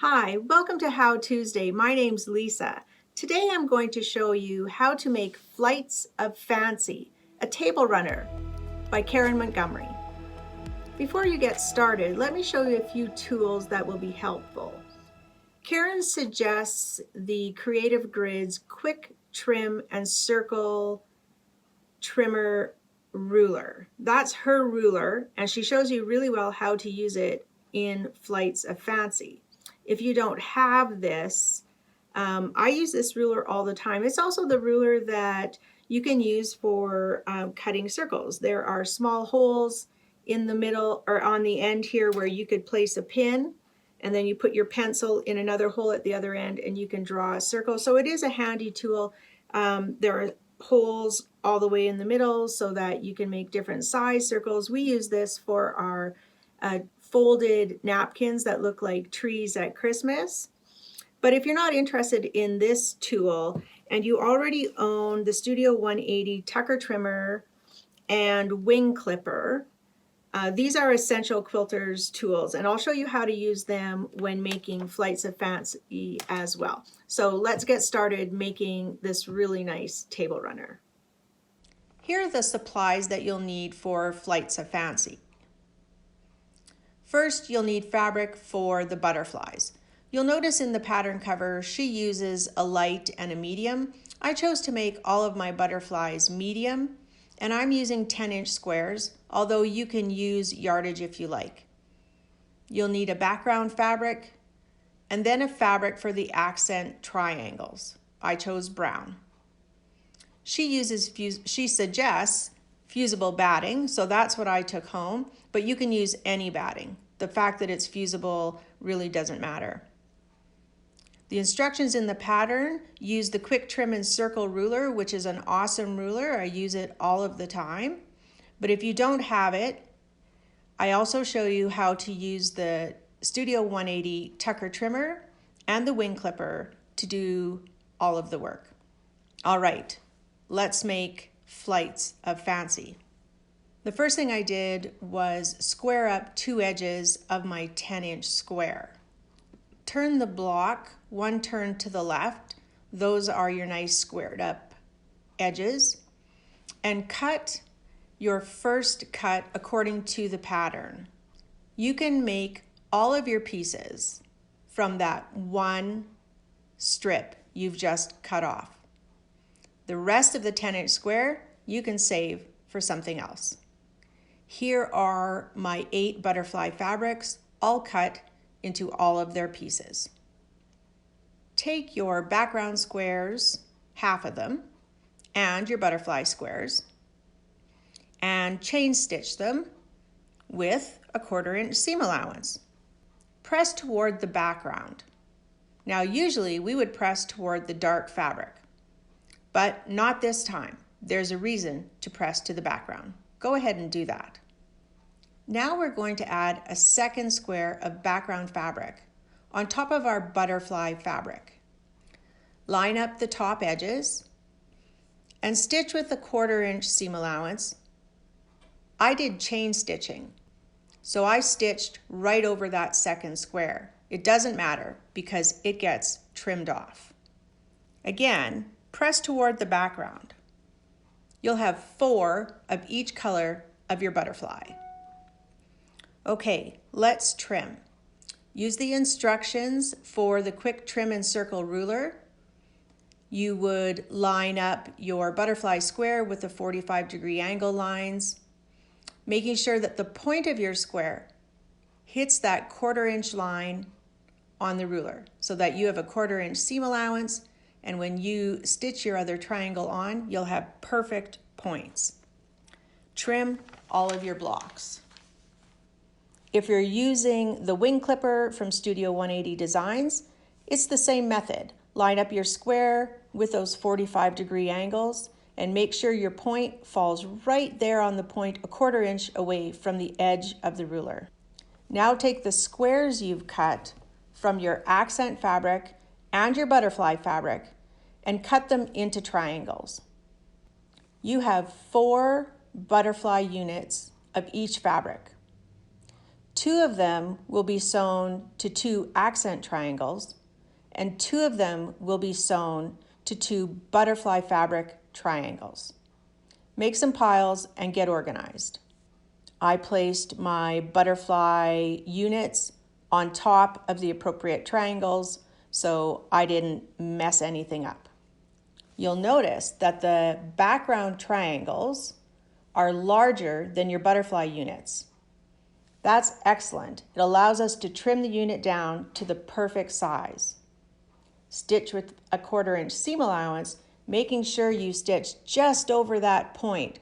Hi, welcome to How Tuesday. My name's Lisa. Today I'm going to show you how to make Flights of Fancy, a table runner by Karen Montgomery. Before you get started, let me show you a few tools that will be helpful. Karen suggests the Creative Grids Quick Trim and Circle Trimmer ruler. That's her ruler, and she shows you really well how to use it in Flights of Fancy. If you don't have this, I use this ruler all the time. It's also the ruler that you can use for cutting circles. There are small holes in the middle or on the end here where you could place a pin, and then you put your pencil in another hole at the other end and you can draw a circle. So it is a handy tool. There are holes all the way in the middle so that you can make different size circles. We use this for our folded napkins that look like trees at Christmas. But if you're not interested in this tool and you already own the Studio 180 Tucker Trimmer and Wing Clipper, these are essential quilters tools, and I'll show you how to use them when making Flights of Fancy as well. So let's get started making this really nice table runner. Here are the supplies that you'll need for Flights of Fancy. First, you'll need fabric for the butterflies. You'll notice in the pattern cover, she uses a light and a medium. I chose to make all of my butterflies medium, and I'm using 10-inch squares, although you can use yardage if you like. You'll need a background fabric, and then a fabric for the accent triangles. I chose brown. She suggests fusible batting, so that's what I took home, but you can use any batting. The fact that it's fusible really doesn't matter. The instructions in the pattern use the Quick Trim and Circle ruler, which is an awesome ruler. I use it all of the time. But if you don't have it, I also show you how to use the Studio 180 Tucker Trimmer and the Wing Clipper to do all of the work. All right, let's make Flights of Fancy. The first thing I did was square up two edges of my 10-inch square. Turn the block one turn to the left. Those are your nice squared up edges. And cut your first cut according to the pattern. You can make all of your pieces from that one strip you've just cut off. The rest of the 10-inch square you can save for something else. Here are my 8 butterfly fabrics, all cut into all of their pieces. Take your background squares, half of them, and your butterfly squares, and chain stitch them with a 1/4-inch seam allowance. Press toward the background. Now usually we would press toward the dark fabric, but not this time. There's a reason to press to the background. Go ahead and do that. Now we're going to add a second square of background fabric on top of our butterfly fabric. Line up the top edges and stitch with the 1/4-inch seam allowance. I did chain stitching, so I stitched right over that second square. It doesn't matter because it gets trimmed off. Again, press toward the background. You'll have 4 of each color of your butterfly. Okay, let's trim. Use the instructions for the Quick Trim and Circle ruler. You would line up your butterfly square with the 45-degree angle lines, making sure that the point of your square hits that 1/4-inch line on the ruler so that you have a 1/4-inch seam allowance, and when you stitch your other triangle on, you'll have perfect points. Trim all of your blocks. If you're using the Wing Clipper from Studio 180 Designs, it's the same method. Line up your square with those 45-degree angles and make sure your point falls right there on the point a 1/4-inch away from the edge of the ruler. Now take the squares you've cut from your accent fabric and your butterfly fabric and cut them into triangles. You have 4 butterfly units of each fabric. 2 of them will be sewn to 2 accent triangles, and 2 of them will be sewn to 2 butterfly fabric triangles. Make some piles and get organized. I placed my butterfly units on top of the appropriate triangles so I didn't mess anything up. You'll notice that the background triangles are larger than your butterfly units. That's excellent. It allows us to trim the unit down to the perfect size. Stitch with a 1/4 inch seam allowance, making sure you stitch just over that point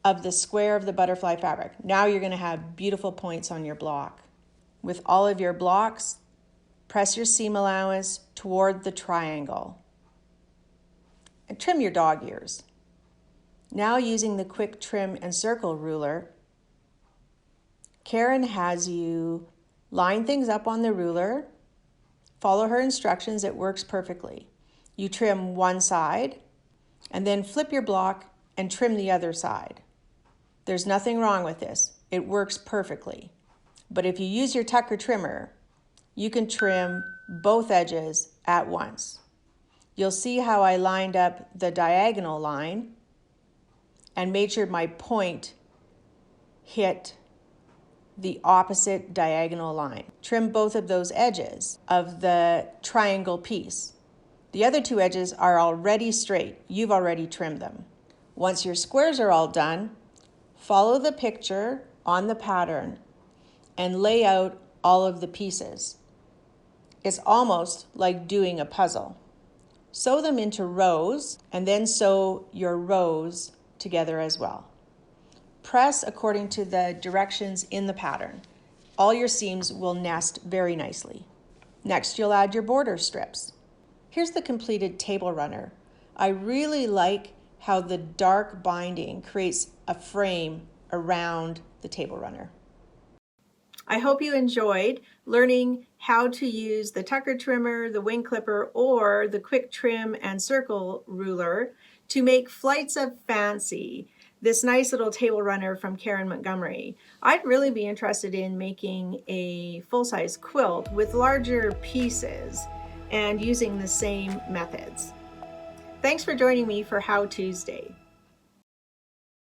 of the square of the butterfly fabric. Now you're going to have beautiful points on your block. With all of your blocks, press your seam allowance toward the triangle and trim your dog ears. Now, using the quick trim and circle ruler, Karen has you line things up on the ruler. Follow her instructions, it works perfectly. You trim one side and then flip your block and trim the other side. There's nothing wrong with this. It works perfectly. But if you use your Tucker trimmer, you can trim both edges at once. You'll see how I lined up the diagonal line and made sure my point hit the opposite diagonal line. Trim both of those edges of the triangle piece. The other 2 edges are already straight. You've already trimmed them. Once your squares are all done, follow the picture on the pattern and lay out all of the pieces. It's almost like doing a puzzle. Sew them into rows and then sew your rows together as well. Press according to the directions in the pattern. All your seams will nest very nicely. Next, you'll add your border strips. Here's the completed table runner. I really like how the dark binding creates a frame around the table runner. I hope you enjoyed learning how to use the Tucker trimmer, the wing clipper, or the quick trim and circle ruler to make Flights of Fancy, this nice little table runner from Karen Montgomery. I'd really be interested in making a full-size quilt with larger pieces and using the same methods. Thanks for joining me for How Tuesday.